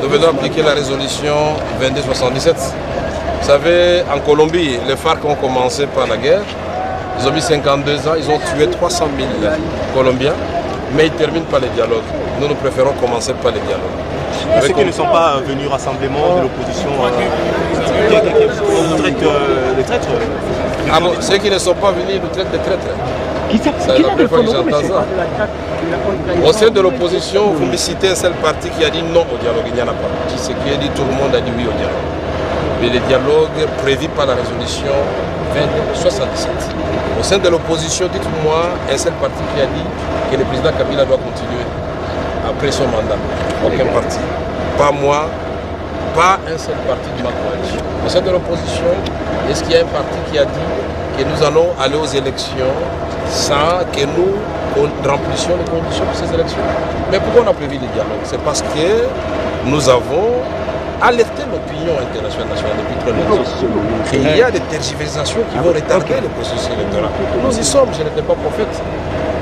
Nous venons appliquer la résolution 2277. Vous savez, en Colombie, les FARC ont commencé par la guerre. Ils ont mis 52 ans, ils ont tué 300 000 Colombiens, mais ils terminent par les dialogues. Nous préférons commencer par les dialogues. Ceux qui ne sont pas venus au rassemblement de l'opposition, on traite de traîtres. Ah bon, ceux qui ne sont pas venus nous traitent de traîtres. C'est la première fois que j'entends ça. Au sein de l'opposition, vous me citez un seul parti qui a dit non au dialogue. Il n'y en a pas. Ce qui a dit, tout le monde a dit oui au dialogue. Mais le dialogue prévu par la résolution 2077. Au sein de l'opposition, dites-moi un seul parti qui a dit que le président Kabila doit continuer après son mandat. Aucun parti. Pas moi, pas un seul parti de ma coalition. Au sein de l'opposition, est-ce qu'il y a un parti qui a dit que nous allons aller aux élections sans que nous remplissions les conditions pour ces élections? Mais pourquoi on a prévu le dialogue? C'est parce que nous avons alerté l'opinion internationale depuis très longtemps. Il y a des tergiversations qui vont retarder le processus électoral. Nous y sommes, je n'étais pas prophète.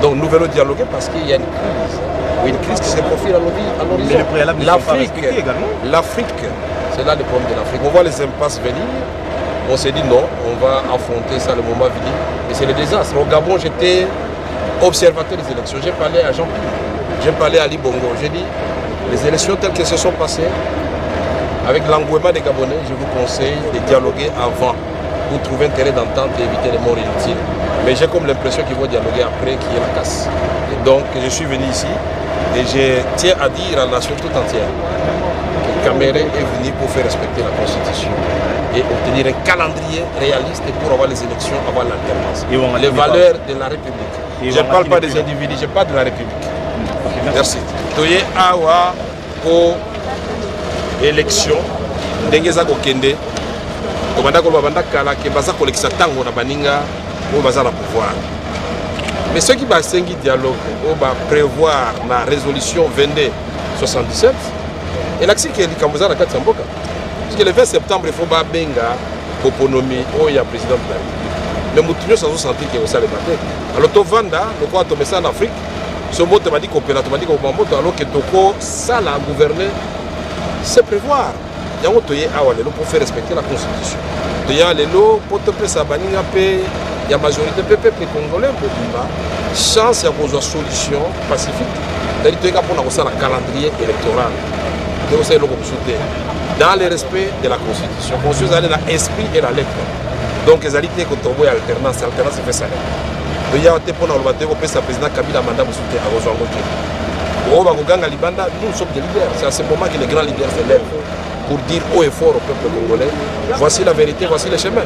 Donc nous venons dialoguer parce qu'il y a une crise qui se profile à l'horizon. L'Afrique, c'est là le problème de l'Afrique. On voit les impasses venir. On s'est dit non, on va affronter ça le moment venu. Et c'est le désastre. Au Gabon, j'étais observateur des élections. J'ai parlé à Jean-Pierre, j'ai parlé à Ali Bongo. J'ai dit, les élections telles qu'elles se sont passées, avec l'engouement des Gabonais, je vous conseille de dialoguer avant pour trouver un terrain d'entente et éviter les morts inutiles. Mais j'ai comme l'impression qu'ils vont dialoguer après qu'il y ait la casse. Et donc, je suis venu ici et je tiens à dire à la nation tout entière que Caméré est venu pour faire respecter la Constitution et obtenir un calendrier réaliste pour avoir les élections, avoir l'alternance. Les valeurs de la République. Je ne parle pas des individus, je parle de la République. Merci. Toye awa ko élection ndenge za kokende kobanda ko babanda kala ke baza kolekisa tango na baninga o baza na pouvoir. Mais ceux qui basengi dialogue o ba prévoir la résolution 2277 et l'accès qui est likamboza na kati ya mboka. Parce que le 20 septembre il faut ba benga autonomie o ya président de la République. Mais mutunyo sans sentir que ça le matin. Alors to vanda le quoi to messa en Afrique. Ce mot m'a dit coopérateur, m'a dit que alors que Toko, ça l'a gouverné, c'est prévoir. Il y a un toye awalelo pour faire respecter la Constitution. Il y a lelo pour te faire baninga pe, il y a majorité peuple congolais pour chance à cause de solution pacifique. C'est-à-dire pour nous la calendrier électoral. Dans le respect de la Constitution. La Constitution est dans l'esprit et la lettre. Donc les alliés qui ont alternance, l'alternance fait ça. Il y a un peu de président Kabila mandat pour soutenir à Roswangote. Nous sommes des leaders. C'est à ce moment que les grands leaders se lèvent pour dire haut et fort au peuple congolais, voici la vérité, voici le chemin.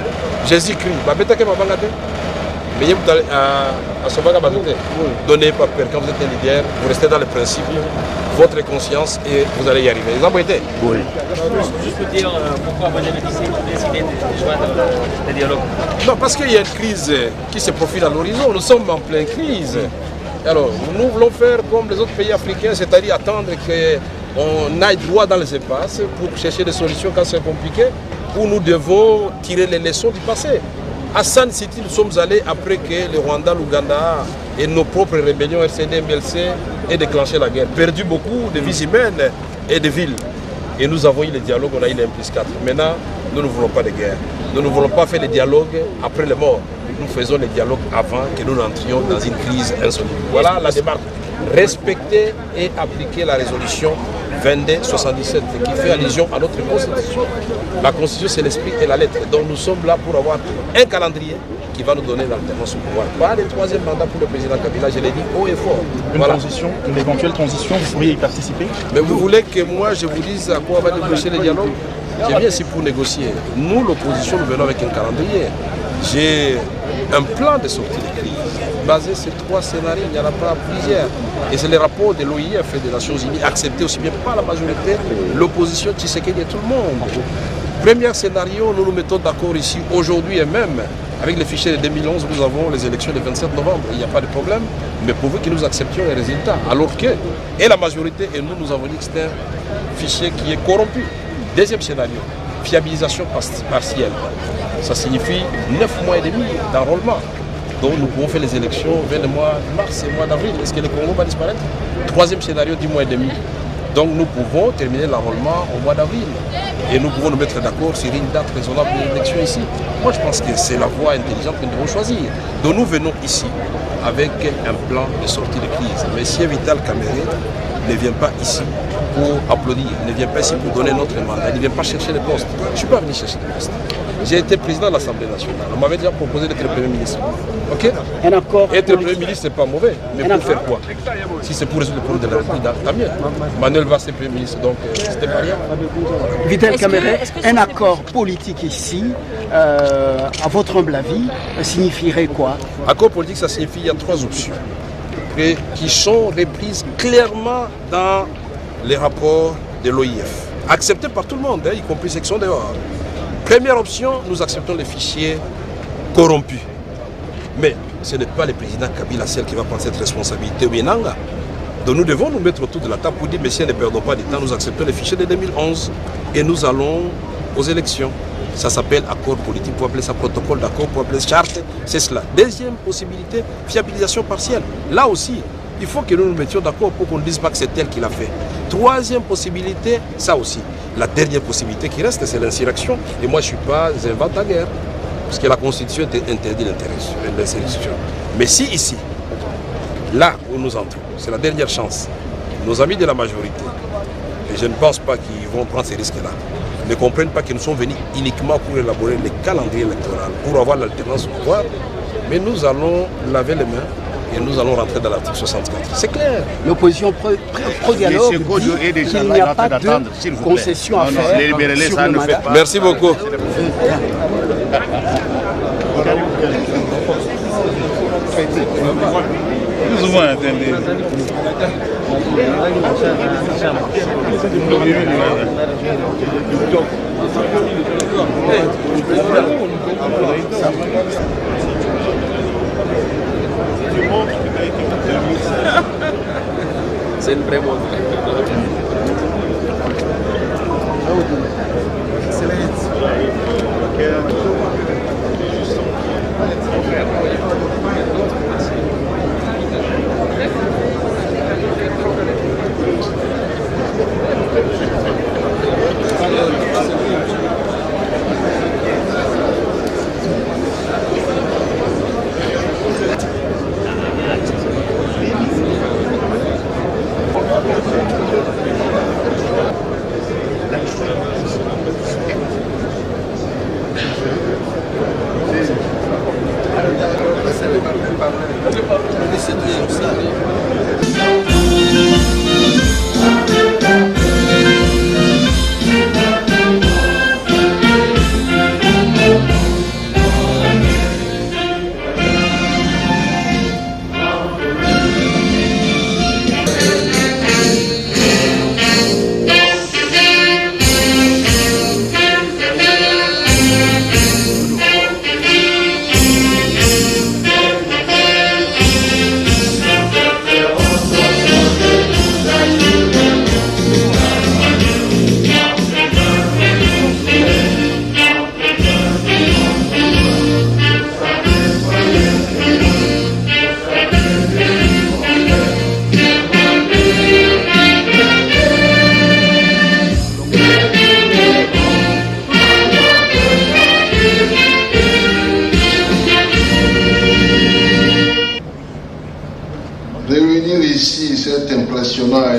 Jésus-Christ, mais à ce moment-là, donnez pas peur. Quand vous êtes un leader, vous restez dans les principes, votre conscience et vous allez y arriver. Vous en êtes? Oui. Juste pour dire pourquoi vous avez décidé de joindre le dialogue. Non, parce qu'il y a une crise qui se profile à l'horizon. Nous sommes en pleine crise. Alors, nous voulons faire comme les autres pays africains, c'est-à-dire attendre qu'on aille droit dans les impasses pour chercher des solutions quand c'est compliqué, où nous devons tirer les leçons du passé. À San City, nous sommes allés après que le Rwanda, l'Ouganda et nos propres rébellions RCD, MLC aient déclenché la guerre, perdu beaucoup de vies humaines et de villes. Et nous avons eu le dialogue, on a eu le 1+4. Maintenant, nous ne voulons pas de guerre. Nous ne voulons pas faire le dialogue après les morts. Nous faisons le dialogue avant que nous n'entrions dans une crise insoluble. Voilà la démarche. Respecter et appliquer la résolution 2277 qui fait allusion à notre constitution. La constitution, c'est l'esprit et la lettre. Donc nous sommes là pour avoir un calendrier qui va nous donner l'alternance au pouvoir. Pas le troisième mandat pour le président Kabila, je l'ai dit haut et fort. Une éventuelle transition, vous pourriez y participer? Mais vous voulez que moi je vous dise à quoi va déboucher le dialogue? Je viens ici pour négocier. Nous, l'opposition, nous venons avec un calendrier. J'ai un plan de sortie de crise basé sur 3 scénarios, il n'y en a pas plusieurs. Et c'est le rapport de l'OIF et des Nations Unies, accepté aussi bien par la majorité, l'opposition, Tshisekedi et tout le monde. Premier scénario, nous nous mettons d'accord ici aujourd'hui et même. Avec les fichiers de 2011, nous avons les élections le 27 novembre. Il n'y a pas de problème, mais pourvu que nous acceptions les résultats. Alors que, et la majorité, et nous avons dit que c'est un fichier qui est corrompu. Deuxième scénario, fiabilisation partielle. Ça signifie 9 mois et demi d'enrôlement. Donc nous pouvons faire les élections vers le mois de mars et le mois d'avril. Est-ce que le Congo va disparaître? Troisième scénario, 10 mois et demi. Donc nous pouvons terminer l'enrôlement au mois d'avril. Et nous pouvons nous mettre d'accord sur une date raisonnable de l'élection ici. Moi je pense que c'est la voie intelligente que nous devons choisir. Donc nous venons ici avec un plan de sortie de crise. Monsieur Vital Kamerhe ne vient pas ici pour applaudir, ne vient pas ici pour donner notre mandat, il ne vient pas chercher les postes. Je ne suis pas venu chercher des postes. J'ai été président de l'Assemblée nationale. On m'avait déjà proposé d'être Premier ministre. Ok? Un accord. Être Premier ministre, ce n'est pas mauvais. Mais pour faire quoi? Si c'est pour résoudre le problème de la République, tant mieux. Manuel Valls est Premier ministre, donc c'était pas rien. Vital Kamerhe, un accord politique ici, à votre humble avis, signifierait quoi? Accord politique, ça signifie qu'il y a 3 options qui sont reprises clairement dans les rapports de l'OIF, acceptés par tout le monde, y compris ceux qui sont dehors. Première option, nous acceptons les fichiers corrompus. Mais ce n'est pas le président Kabila seul qui va prendre cette responsabilité ou bien Nanga. Donc nous devons nous mettre autour de la table pour dire, messieurs, ne perdons pas de temps, nous acceptons les fichiers de 2011 et nous allons aux élections. Ça s'appelle accord politique, pour appeler ça protocole d'accord, pour appeler charte, c'est cela. Deuxième possibilité, fiabilisation partielle. Là aussi, il faut que nous nous mettions d'accord pour qu'on ne dise pas que c'est elle qui l'a fait. Troisième possibilité, ça aussi. La dernière possibilité qui reste, c'est l'insurrection. Et moi, je ne suis pas un vent à guerre, parce que la Constitution interdit l'insurrection. Mais si ici, là où nous entrons, c'est la dernière chance, nos amis de la majorité, et je ne pense pas qu'ils vont prendre ces risques-là, ne comprennent pas que nous sommes venus uniquement pour élaborer le calendrier électoral, pour avoir l'alternance au pouvoir, mais nous allons laver les mains et nous allons rentrer dans l'article 64. C'est clair. L'opposition pro-dialogue dit qu'il n'y a pas de concession à faire sur le mandat. Merci beaucoup. Plus ou moins, attendez. C'est une vraie montre.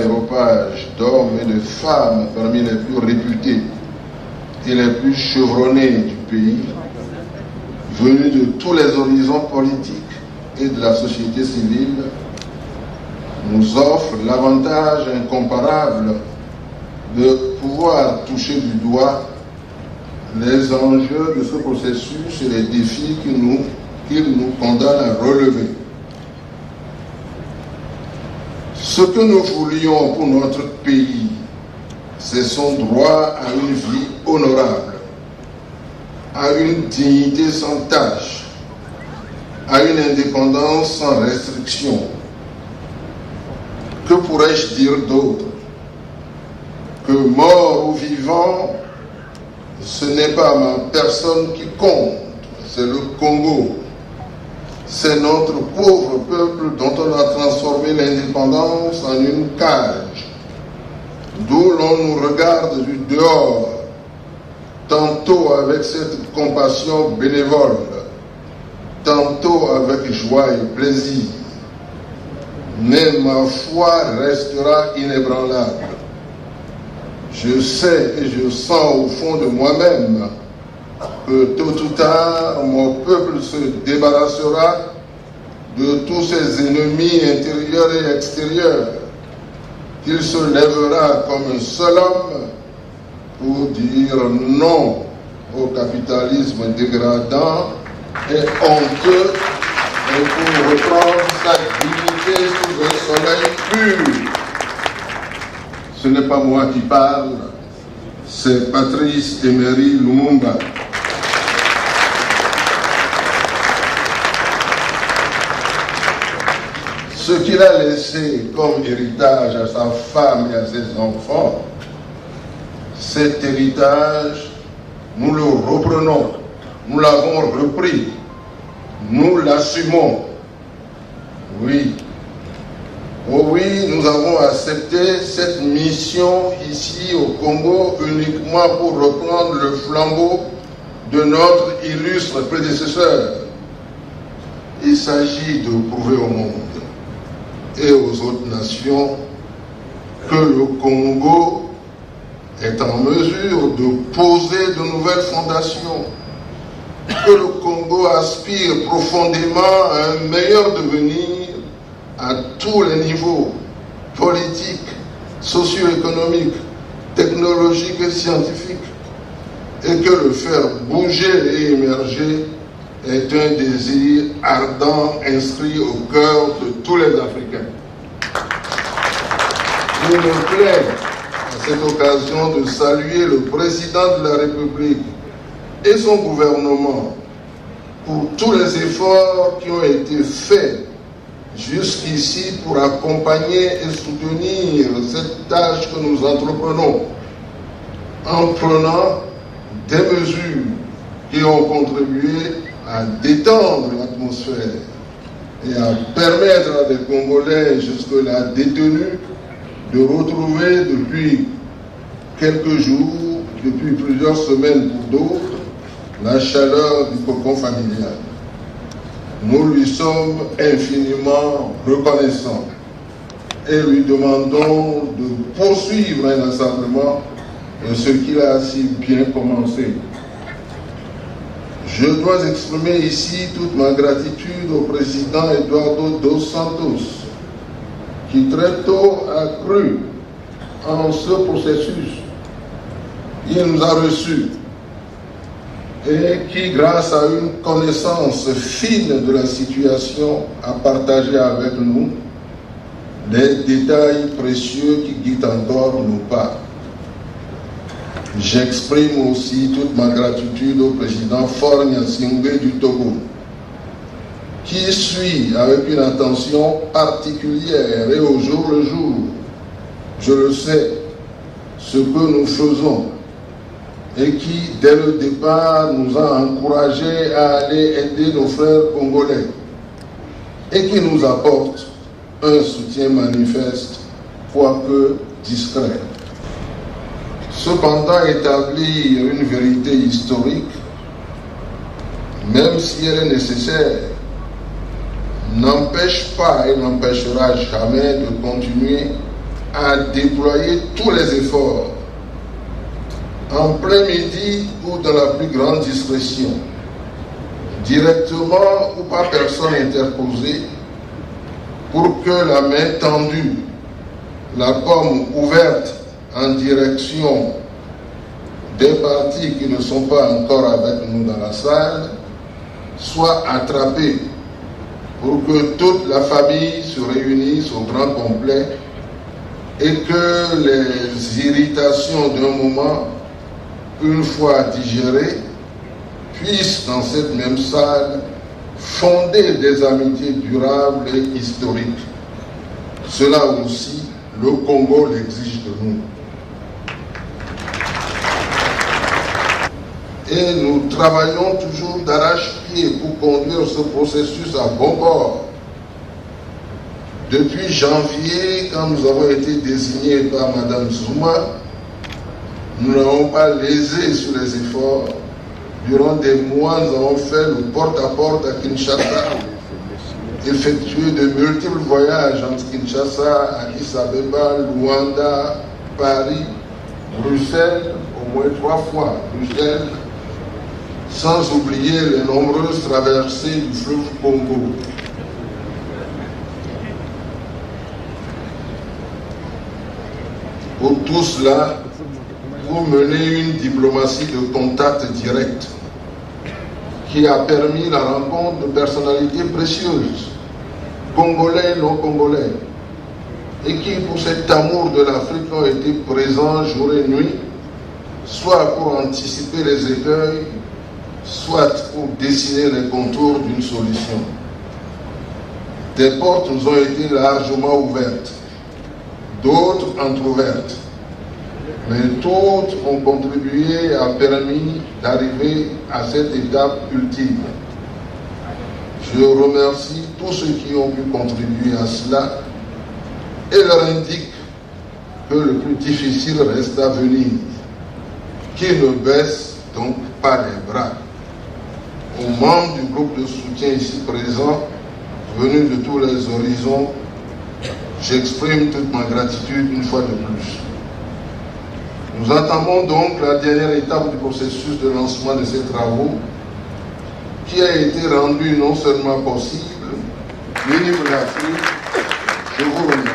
aréopage d'hommes et de femmes parmi les plus réputés et les plus chevronnés du pays, venus de tous les horizons politiques et de la société civile, nous offre l'avantage incomparable de pouvoir toucher du doigt les enjeux de ce processus et les défis qu'il nous condamne à relever. Ce que nous voulions pour notre pays, c'est son droit à une vie honorable, à une dignité sans tâche, à une indépendance sans restriction. Que pourrais-je dire d'autre? Que mort ou vivant, ce n'est pas ma personne qui compte, c'est le Congo. C'est notre pauvre peuple dont on a transformé l'indépendance en une cage, d'où l'on nous regarde du dehors, tantôt avec cette compassion bénévole, tantôt avec joie et plaisir. Mais ma foi restera inébranlable. Je sais et je sens au fond de moi-même que tôt ou tard, mon peuple se débarrassera de tous ses ennemis intérieurs et extérieurs, qu'il se lèvera comme un seul homme pour dire non au capitalisme dégradant et honteux et pour reprendre sa dignité sous un soleil pur. Ce n'est pas moi qui parle, c'est Patrice Emery Lumumba. Ce qu'il a laissé comme héritage à sa femme et à ses enfants, cet héritage, nous le reprenons, nous l'avons repris, nous l'assumons. Oui. Oh oui, nous avons accepté cette mission ici au Congo uniquement pour reprendre le flambeau de notre illustre prédécesseur. Il s'agit de prouver au monde et aux autres nations que le Congo est en mesure de poser de nouvelles fondations, que le Congo aspire profondément à un meilleur devenir à tous les niveaux, politiques, socio-économiques, technologiques et scientifiques, et que le faire bouger et émerger est un désir ardent inscrit au cœur de tous les Africains. Il me plaît à cette occasion de saluer le président de la République et son gouvernement pour tous les efforts qui ont été faits jusqu'ici pour accompagner et soutenir cette tâche que nous entreprenons en prenant des mesures qui ont contribué à détendre l'atmosphère et à permettre à des Congolais jusque-là détenus de retrouver depuis quelques jours, depuis plusieurs semaines pour d'autres, la chaleur du cocon familial. Nous lui sommes infiniment reconnaissants et lui demandons de poursuivre inlassablement ce qu'il a si bien commencé. Je dois exprimer ici toute ma gratitude au président Eduardo dos Santos, qui très tôt a cru en ce processus. Il nous a reçus et qui, grâce à une connaissance fine de la situation, a partagé avec nous les détails précieux qui guident encore nos pas. J'exprime aussi toute ma gratitude au président Faure Gnassingbé du Togo, qui suit avec une attention particulière et au jour le jour, je le sais, ce que nous faisons, et qui, dès le départ, nous a encouragés à aller aider nos frères congolais, et qui nous apporte un soutien manifeste, quoique discret. Cependant, établir une vérité historique, même si elle est nécessaire, n'empêche pas et n'empêchera jamais de continuer à déployer tous les efforts, en plein midi ou dans la plus grande discrétion, directement ou par personne interposée, pour que la main tendue, la paume ouverte en direction des partis qui ne sont pas encore avec nous dans la salle, soit attrapée pour que toute la famille se réunisse au grand complet et que les irritations d'un moment, une fois digérées, puissent dans cette même salle fonder des amitiés durables et historiques. Cela aussi, le Congo l'exige de nous. Et nous travaillons toujours d'arrache-pied pour conduire ce processus à bon port. Depuis janvier, quand nous avons été désignés par Mme Zuma, nous n'avons pas lésé sur les efforts. Durant des mois, nous avons fait le porte-à-porte à Kinshasa, effectué de multiples voyages entre Kinshasa, Addis Abeba, Luanda, Paris, Bruxelles, au moins 3 fois, Bruxelles, sans oublier les nombreuses traversées du fleuve Congo. Pour tout cela, pour mener une diplomatie de contact direct qui a permis la rencontre de personnalités précieuses, congolais et non congolais, et qui, pour cet amour de l'Afrique, ont été présents jour et nuit, soit pour anticiper les écueils, soit pour dessiner les contours d'une solution. Des portes nous ont été largement ouvertes, d'autres entrouvertes, mais toutes ont contribué et ont permis d'arriver à cette étape ultime. Je remercie tous ceux qui ont pu contribuer à cela et leur indique que le plus difficile reste à venir, qu'ils ne baissent donc pas les bras. Aux membres du groupe de soutien ici présent, venus de tous les horizons, j'exprime toute ma gratitude une fois de plus. Nous entamons donc la dernière étape du processus de lancement de ces travaux qui a été rendu non seulement possible, mais pour l'Afrique. Je vous remercie.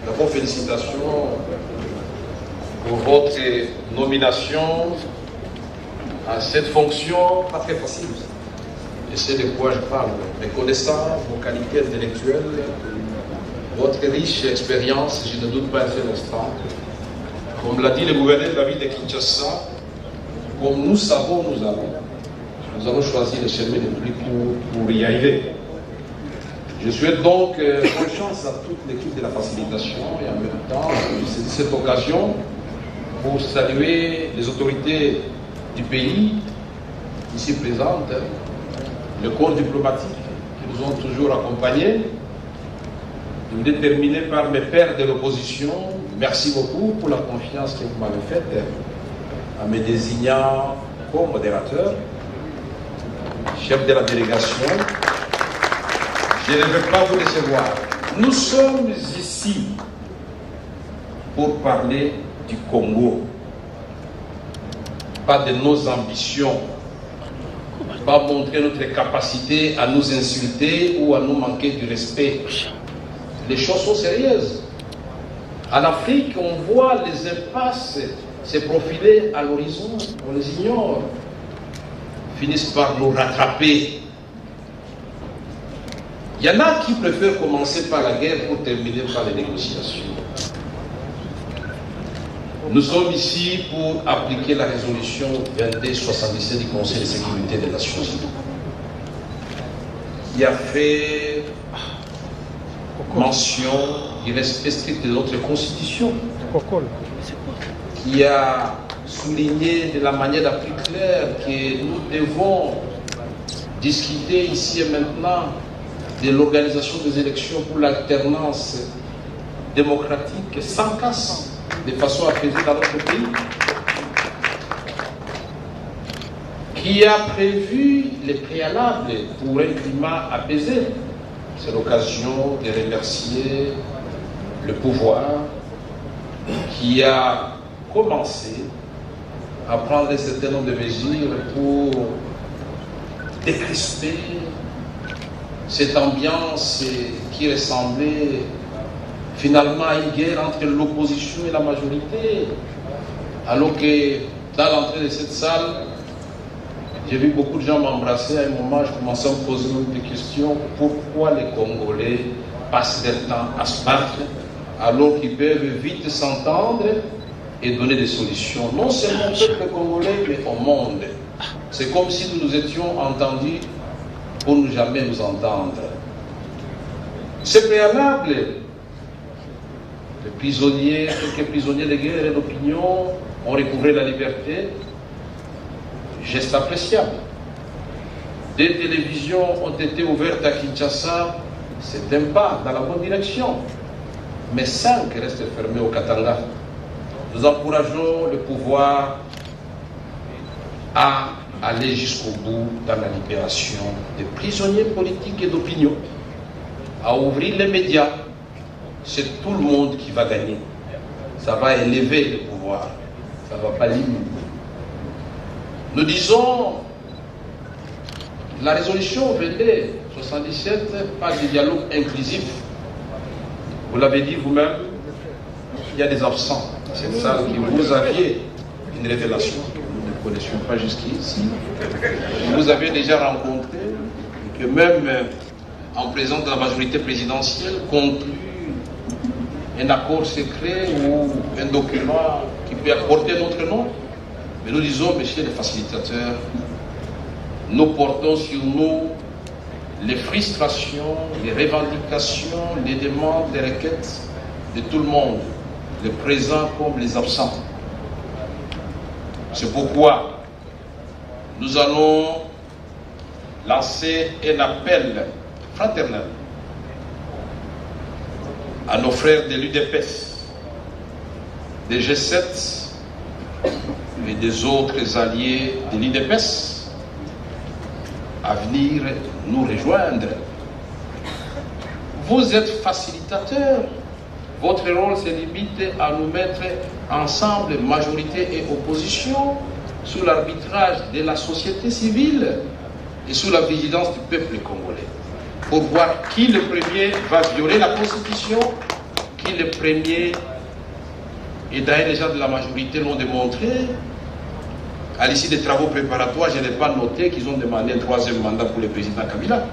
D'abord, félicitations pour votre nomination à cette fonction pas très facile. Je sais de quoi je parle. Mais connaissant vos qualités intellectuelles, votre riche expérience, je ne doute pas un seul instant. Comme l'a dit le gouverneur de la ville de Kinshasa, comme nous savons, nous allons choisir le chemin le plus court pour y arriver. Je souhaite donc bonne chance à toute l'équipe de la facilitation et en même temps, je saisis cette occasion pour saluer les autorités du pays ici présentes, le corps diplomatique qui nous ont toujours accompagnés. Je voudrais terminer par mes pairs de l'opposition. Merci beaucoup pour la confiance que vous m'avez faite en me désignant comme modérateur, chef de la délégation. Je ne veux pas vous décevoir. Nous sommes ici pour parler du Congo, pas de nos ambitions, pas montrer notre capacité à nous insulter ou à nous manquer du respect. Les choses sont sérieuses. En Afrique, on voit les impasses se profiler à l'horizon, on les ignore, finissent par nous rattraper. Il y en a qui préfèrent commencer par la guerre pour terminer par les négociations. Nous sommes ici pour appliquer la résolution 2277 du Conseil de sécurité des Nations Unies, qui a fait mention du respect strict de notre Constitution, qui a souligné de la manière la plus claire que nous devons discuter ici et maintenant de l'organisation des élections pour l'alternance démocratique sans casse, de façon apaisée dans notre pays. qui a prévu les préalables pour un climat apaisé. C'est l'occasion de remercier le pouvoir qui a commencé à prendre un certain nombre de mesures pour décrisper cette ambiance qui ressemblait finalement à une guerre entre l'opposition et la majorité. Alors que dans l'entrée de cette salle, j'ai vu beaucoup de gens m'embrasser. À un moment, je commençais à me poser des questions. Pourquoi les Congolais passent leur temps à se battre alors qu'ils peuvent vite s'entendre et donner des solutions, non seulement au peuple congolais, mais au monde. C'est comme si nous nous étions entendus pour ne jamais nous entendre. C'est préalable. Les prisonniers, quelques prisonniers de guerre et d'opinion ont recouvré la liberté. Geste appréciable. Des télévisions ont été ouvertes à Kinshasa. C'est un pas dans la bonne direction. Mais 5 restent fermés au Katanga. Nous encourageons le pouvoir à aller jusqu'au bout dans la libération des prisonniers politiques et d'opinion, à ouvrir les médias. C'est tout le monde qui va gagner. Ça va élever le pouvoir, ça ne va pas limiter. Nous disons, la résolution VD 77 parle du dialogue inclusif. Vous l'avez dit vous-même, il y a des absents. C'est ça que vous aviez une révélation que nous ne connaissions pas jusqu'ici. Vous avez déjà rencontré, et que même en présence de la majorité présidentielle, conclut un accord secret ou un document qui peut apporter notre nom. Mais nous disons, messieurs les facilitateurs, nous portons sur nous les frustrations, les revendications, les demandes, les requêtes de tout le monde, les présents comme les absents. C'est pourquoi nous allons lancer un appel fraternel à nos frères de l'UDPS, des G7 et des autres alliés de l'UDPS à venir nous rejoindre. Vous êtes facilitateurs. Votre rôle se limite à nous mettre ensemble, majorité et opposition, sous l'arbitrage de la société civile et sous la vigilance du peuple congolais, pour voir qui le premier va violer la Constitution, qui le premier, et d'ailleurs les gens de la majorité l'ont démontré. À l'issue des travaux préparatoires, je n'ai pas noté qu'ils ont demandé un 3e mandat pour le président Kabila.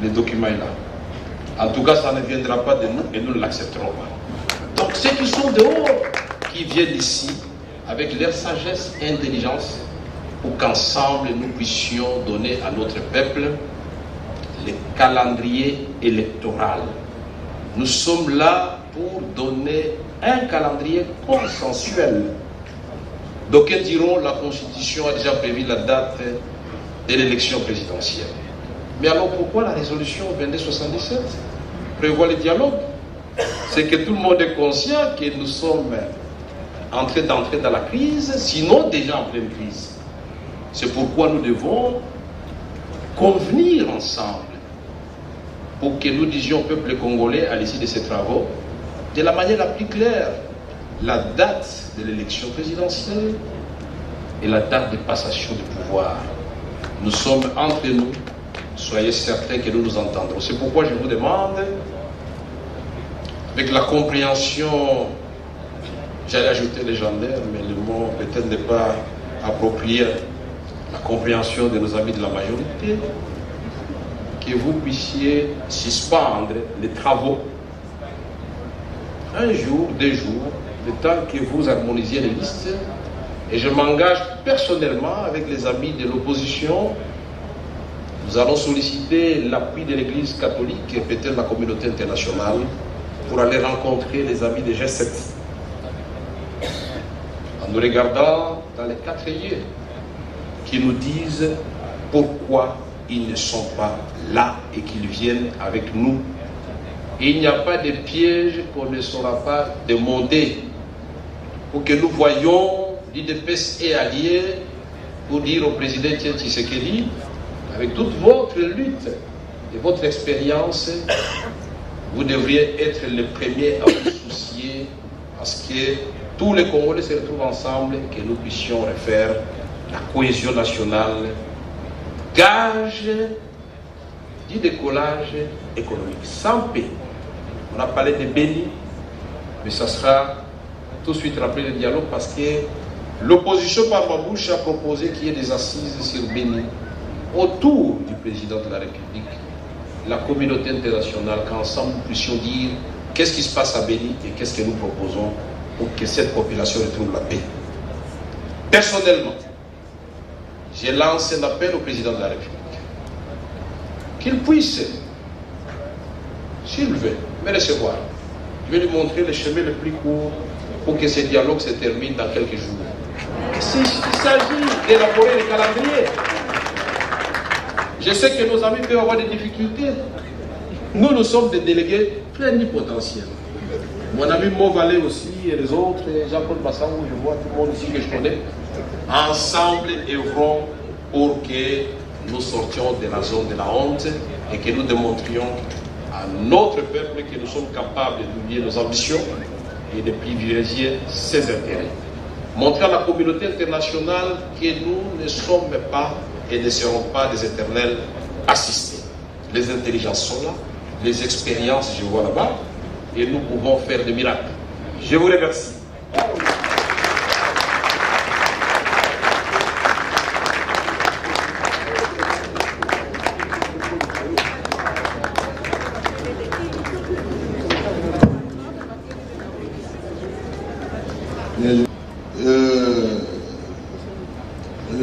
Le document est là. En tout cas, ça ne viendra pas de nous et nous ne l'accepterons pas. Donc ceux qui sont dehors, qui viennent ici, avec leur sagesse et intelligence, pour qu'ensemble nous puissions donner à notre peuple le calendrier électoral. Nous sommes là pour donner un calendrier consensuel. D'aucuns diront que la Constitution a déjà prévu la date de l'élection présidentielle. Mais alors pourquoi la résolution 2277 prévoit le dialogue? C'est que tout le monde est conscient que nous sommes en train d'entrer dans la crise, sinon déjà en pleine crise. C'est pourquoi nous devons convenir ensemble pour que nous disions au peuple congolais à l'issue de ces travaux, de la manière la plus claire, la date de l'élection présidentielle et la date de passation du pouvoir. Nous sommes entre nous, soyez certains que nous nous entendrons. C'est pourquoi je vous demande, avec la compréhension, j'allais ajouter légendaire, mais le mot peut-être n'est pas approprié, la compréhension de nos amis de la majorité, que vous puissiez suspendre les travaux un jour, 2 jours, le temps que vous harmonisiez les listes. Et je m'engage personnellement avec les amis de l'opposition. Nous allons solliciter l'appui de l'Église catholique et peut-être la communauté internationale pour aller rencontrer les amis des G7. En nous regardant dans les 4 yeux qui nous disent pourquoi ils ne sont pas là et qu'ils viennent avec nous. Et il n'y a pas de piège qu'on ne saura pas demander pour que nous voyions l'UDPS et alliés pour dire au président Tshisekedi, avec toute votre lutte et votre expérience, vous devriez être le premier à vous soucier à ce que tous les Congolais se retrouvent ensemble et que nous puissions refaire la cohésion nationale, gage du décollage économique. Sans paix, on a parlé de Béni, mais ça sera tout de suite rappelé le dialogue parce que l'opposition par ma bouche a proposé qu'il y ait des assises sur Béni autour du président de la République, la communauté internationale, qu'ensemble nous puissions dire qu'est-ce qui se passe à Béni et qu'est-ce que nous proposons pour que cette population retrouve la paix. Personnellement, j'ai lancé un appel au président de la République qu'il puisse, s'il veut, me recevoir. Je vais lui montrer le chemin le plus court pour que ce dialogue se termine dans quelques jours. Il s'agit d'élaborer les calendriers. Je sais que nos amis peuvent avoir des difficultés. Nous sommes des délégués plénipotentiels. Mon ami Mauvalet aussi et les autres, Jean-Paul Bassangou, je vois tout le monde ici que je connais. Ensemble, œuvrons pour que nous sortions de la zone de la honte et que nous démontrions à notre peuple que nous sommes capables d'oublier nos ambitions et de privilégier ses intérêts. Montrer à la communauté internationale que nous ne sommes pas et ne seront pas des éternels assistés. Les intelligences sont là, les expériences, je vois là-bas, et nous pouvons faire des miracles. Je vous remercie.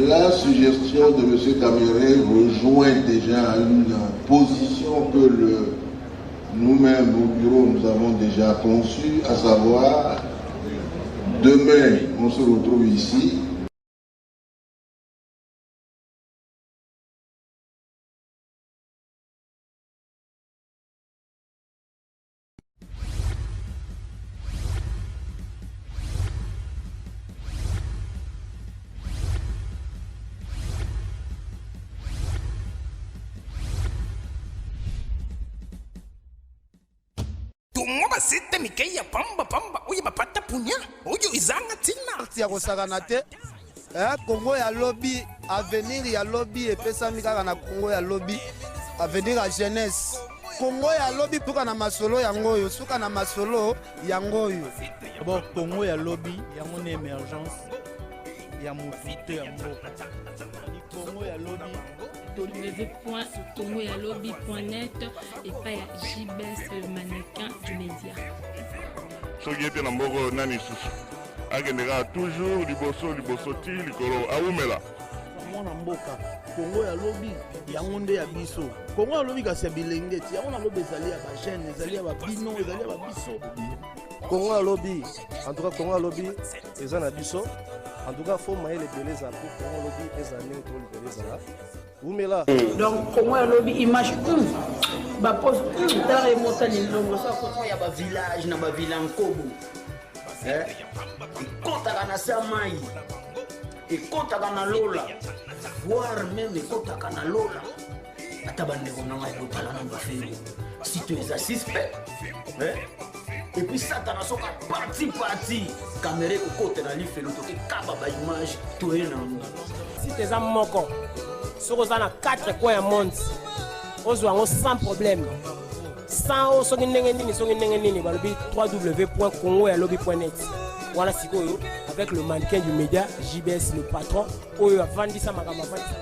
La suggestion de M. Kamere rejoint déjà une position que nous-mêmes au bureau nous avons déjà conçue, à savoir demain on se retrouve ici. Site Mikeya pamba oye bapata punya oyo izanga tina ya kosakana te Congo ya lobby avenir ya lobby epesami kaka na Congo ya lobby avenir ya jeunesse Congo ya lobby puka na masolo yango oyo suka na masolo yango oyo bon Congo ya lobby yango na émergence ya mofute ya mboka Congo ya lobby www.congoyalobi.net et pas JBS le mannequin du média. Soki ete na mboko nani susu akendeka toujours liboso ti likolo awumela mwana mboka Congo ya lobby yango nde ya biso Congo ya lobby kasi ya bilenge ti yango na lobby ezali ya bachaine ezali ya babino ezali ya babiso Congo ya lobby en tout cas Congo ya lobby eza na biso en tout cas faut mailler les délais à pour Congo lobby ezali to les délais là Oumela. Donc Congo ya lobby image ba pose tare motali ndongo sa ko ya ba village na ba villa nkobo kota kana samai et kota kana lola voire même kota kana lola atabande ko nanga botala na ba feri si tu es suspect et puis ça dans son parti caméra ko kota na lifelo to kaba ba image to ena si tes am moko soko za na 4 coins du monde ozwa sans problème sans soki ndenge nini balobi www.congoyalobi.net voilà sikoyo avec le mannequin du média JBS le patron oyo avandisa makambo avandisa